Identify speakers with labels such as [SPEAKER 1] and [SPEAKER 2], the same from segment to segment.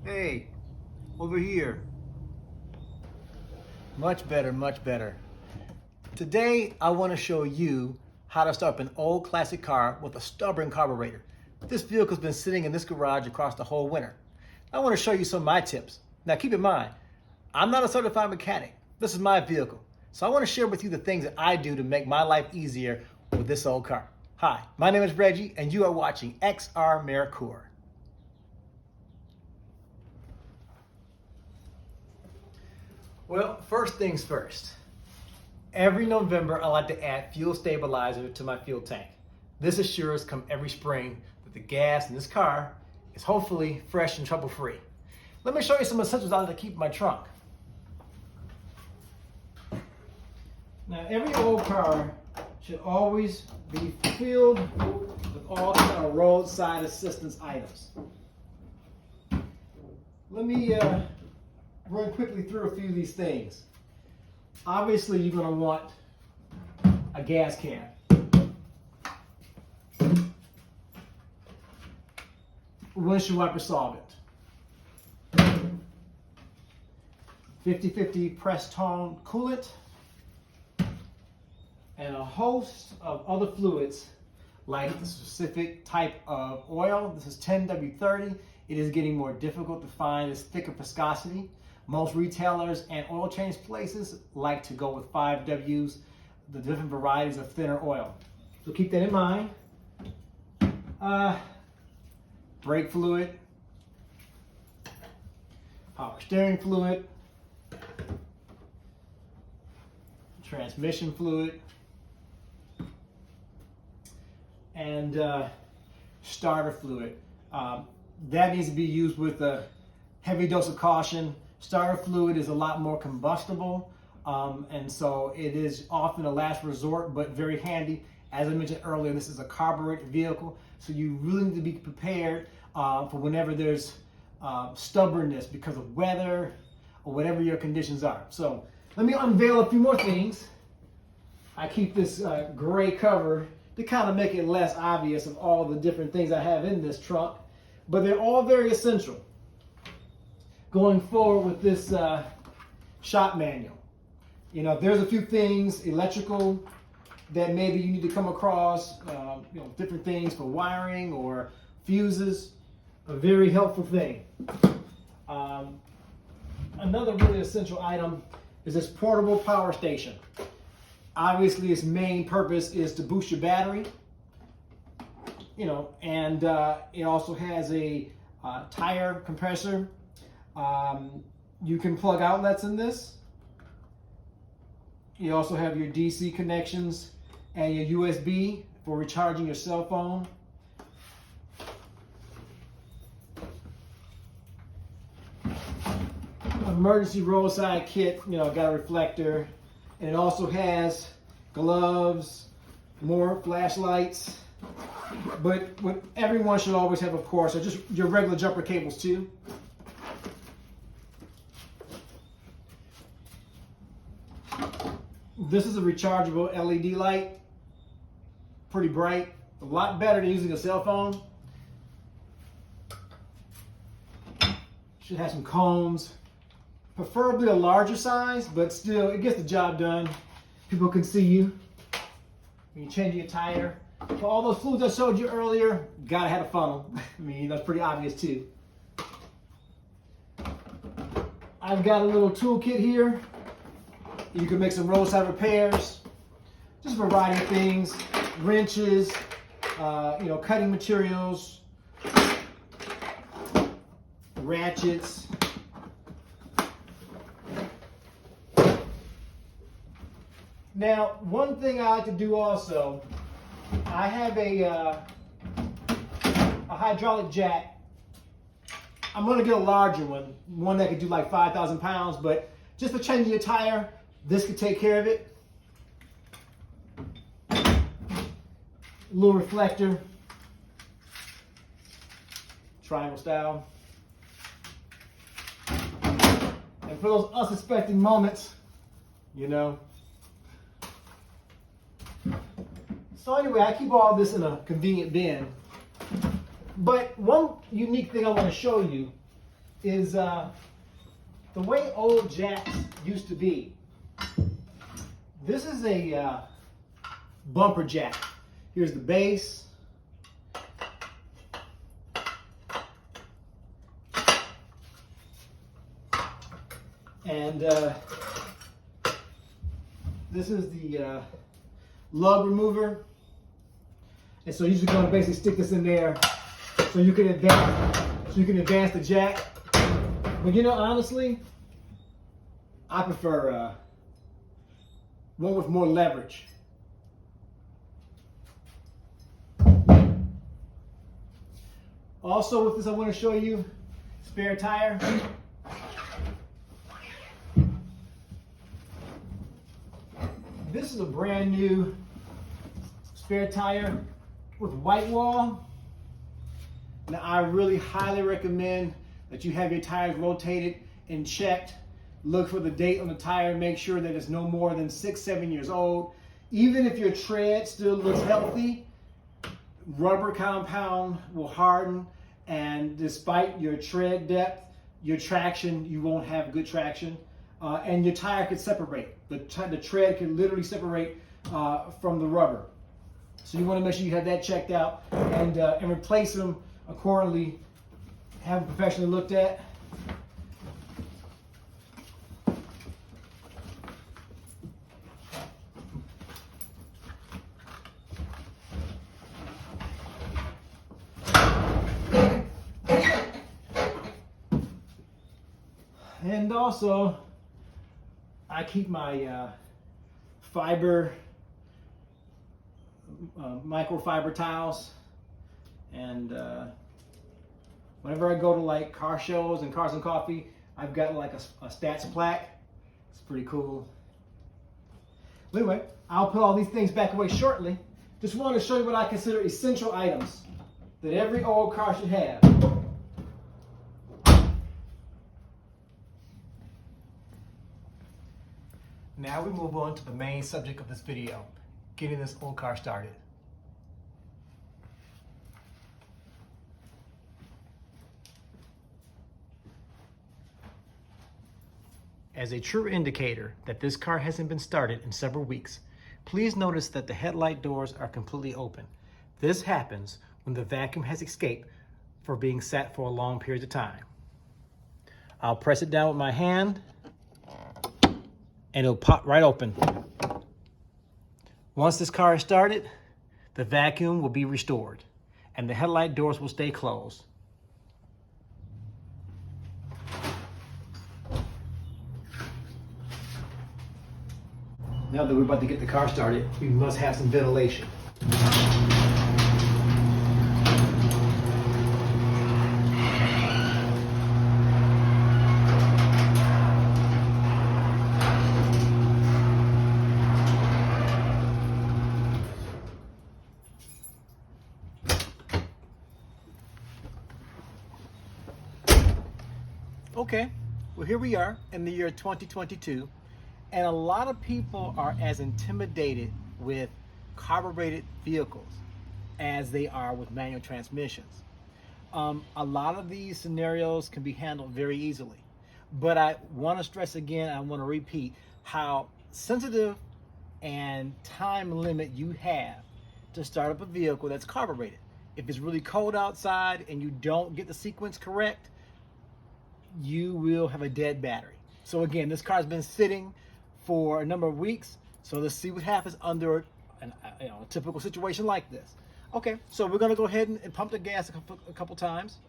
[SPEAKER 1] Hey, over here. Much better, much better. Today, I want to show you how to start up an old classic car with a stubborn carburetor. This vehicle's been sitting in this garage across the whole winter. I want to show you some of my tips. Now keep in mind, I'm not a certified mechanic. This is my vehicle. So I want to share with you the things that I do to make my life easier with this old car. Hi, my name is Reggie and you are watching XR AmeriCorps. Well, first things first. Every November, I like to add fuel stabilizer to my fuel tank. This assures come every spring that the gas in this car is hopefully fresh and trouble-free. Let me show you some essentials I like to keep in my trunk. Now, every old car should always be filled with all kind of roadside assistance items. Let me run quickly through a few of these things. Obviously, you're going to want a gas can. Windshield wiper solvent. 50/50 pressed tone coolant. And a host of other fluids like the specific type of oil. This is 10W30. It is getting more difficult to find this thicker viscosity. Most retailers and oil change places like to go with 5Ws, the different varieties of thinner oil. So keep that in mind. Brake fluid, power steering fluid, transmission fluid, and starter fluid. That needs to be used with a heavy dose of caution. Starter fluid is a lot more combustible, and so it is often a last resort, but very handy. As I mentioned earlier, this is a carbureted vehicle, so you really need to be prepared for whenever there's stubbornness because of weather or whatever your conditions are. So let me unveil a few more things. I keep this gray cover to kind of make it less obvious of all the different things I have in this trunk, but they're all very essential going forward with this shop manual. You know, there's a few things electrical that maybe you need to come across, different things for wiring or fuses, a very helpful thing. Another really essential item is this portable power station. Obviously, its main purpose is to boost your battery, and it also has a tire compressor. You can plug outlets in this. You also have your DC connections and your USB for recharging your cell phone. Emergency roadside kit, got a reflector. And it also has gloves, more flashlights. But what everyone should always have, of course, are just your regular jumper cables too. This is a rechargeable LED light. Pretty bright. A lot better than using a cell phone. Should have some cones. Preferably a larger size, but still, it gets the job done. People can see you when you're changing your tire. For all those fluids I showed you earlier, gotta have a funnel. I mean, that's pretty obvious too. I've got a little toolkit here. You can make some roadside repairs. Just a variety of things. Wrenches, cutting materials, ratchets. Now, one thing I like to do also, I have a hydraulic jack. I'm going to get a larger one that could do like 5,000 pounds, but just for changing your tire, this could take care of it. Little reflector, triangle style. And for those unsuspecting moments, So anyway, I keep all this in a convenient bin. But one unique thing I want to show you is the way old jacks used to be. This is a bumper jack. Here's the base. And this is the lug remover. And so you're just going to basically stick this in there so you can advance the jack. But you know, honestly, I prefer one with more leverage. Also with this, I want to show you spare tire. This is a brand new spare tire with white wall. Now I really highly recommend that you have your tires rotated and checked. Look for the date on the tire, make sure that it's no more than 6-7 years old. Even if your tread still looks healthy, rubber compound will harden, and despite your tread depth, your traction, you won't have good traction. And your tire could separate. The tread can literally separate from the rubber. So you want to make sure you have that checked out and replace them accordingly. Have them professionally looked at. And also, I keep my microfiber towels, and whenever I go to like car shows and Cars and Coffee, I've got like a stats plaque. It's pretty cool. But anyway, I'll put all these things back away shortly. Just want to show you what I consider essential items that every old car should have. Now we move on to the main subject of this video, getting this old car started. As a true indicator that this car hasn't been started in several weeks, please notice that the headlight doors are completely open. This happens when the vacuum has escaped for being sat for a long period of time. I'll press it down with my hand, and it'll pop right open. Once this car is started, the vacuum will be restored and the headlight doors will stay closed. Now that we're about to get the car started, we must have some ventilation. Okay, well here we are in the year 2022, and a lot of people are as intimidated with carbureted vehicles as they are with manual transmissions. A lot of these scenarios can be handled very easily, but I want to stress again, I want to repeat how sensitive and time limit you have to start up a vehicle that's carbureted. If it's really cold outside and you don't get the sequence correct, you will have a dead battery. So again, this car's been sitting for a number of weeks, so let's see what happens under a typical situation like this. Okay, so we're gonna go ahead and pump the gas a couple times.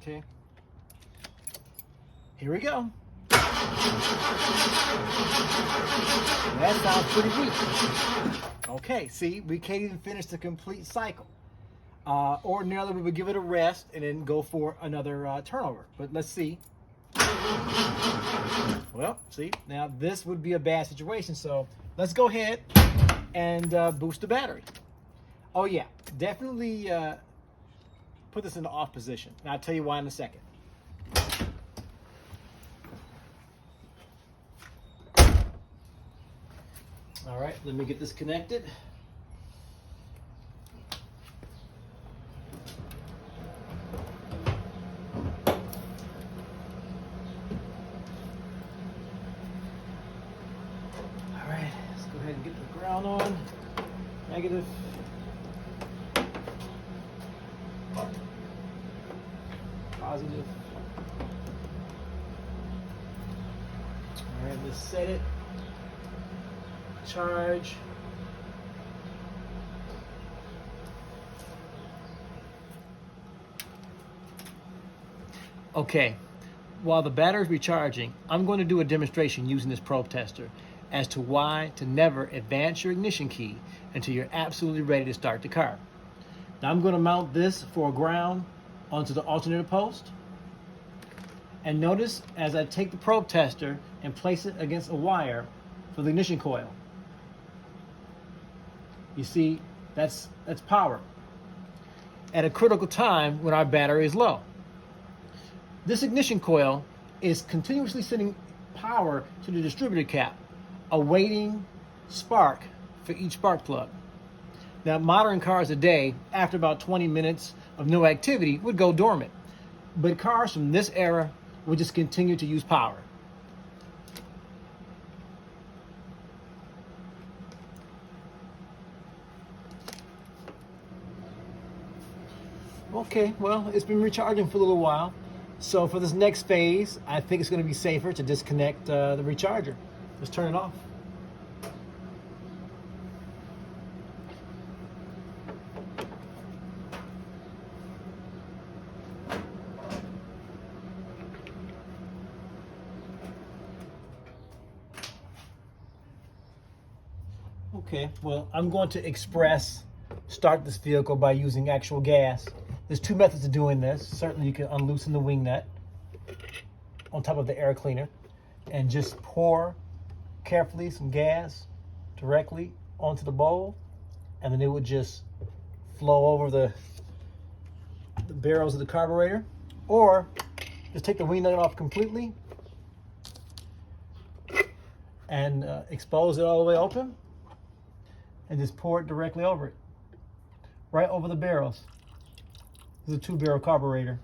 [SPEAKER 1] Okay, here we go. That sounds pretty weak. Okay, see, we can't even finish the complete cycle. Ordinarily, we would give it a rest and then go for another turnover. But let's see. Well, see, now this would be a bad situation. So let's go ahead and boost the battery. Oh yeah, definitely put this in the off position. And I'll tell you why in a second. All right, let me get this connected. Count on. Negative. Positive. All right, let's set it. Charge. Okay, while the battery is recharging, I'm going to do a demonstration using this probe tester as to why to never advance your ignition key until you're absolutely ready to start the car. Now I'm going to mount this for ground onto the alternator post. And notice as I take the probe tester and place it against a wire for the ignition coil. You see, that's power at a critical time when our battery is low. This ignition coil is continuously sending power to the distributor cap, awaiting spark for each spark plug. Now, modern cars today, after about 20 minutes of no activity, would go dormant. But cars from this era would just continue to use power. Okay, well, it's been recharging for a little while. So for this next phase, I think it's going to be safer to disconnect the recharger. Let's turn it off. Okay, well, I'm going to start this vehicle by using actual gas. There's two methods of doing this. Certainly you can unloosen the wing nut on top of the air cleaner and just pour carefully some gas directly onto the bowl, and then it would just flow over the barrels of the carburetor. Or just take the wing nut off completely and expose it all the way open and just pour it directly over it, right over the barrels. This is a 2-barrel carburetor.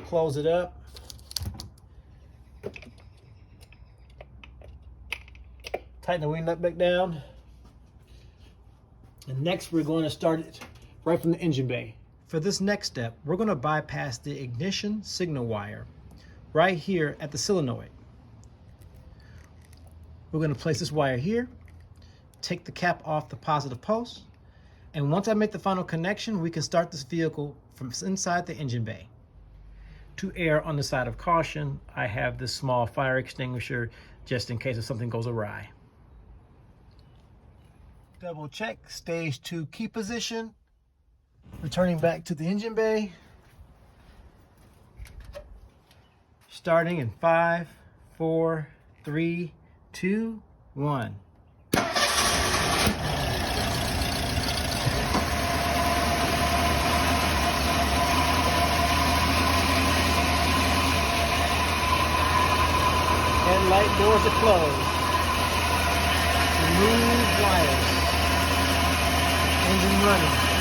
[SPEAKER 1] Close it up. Tighten the wing nut back down. And next we're going to start it right from the engine bay. For this next step, we're going to bypass the ignition signal wire right here at the solenoid. We're going to place this wire here, take the cap off the positive post, and once I make the final connection, we can start this vehicle from inside the engine bay. To err on the side of caution, I have this small fire extinguisher just in case if something goes awry. Double check stage 2 key position. Returning back to the engine bay. Starting in 5, 4, 3, 2, 1. Headlight doors are closed. Remove wires. Engine running.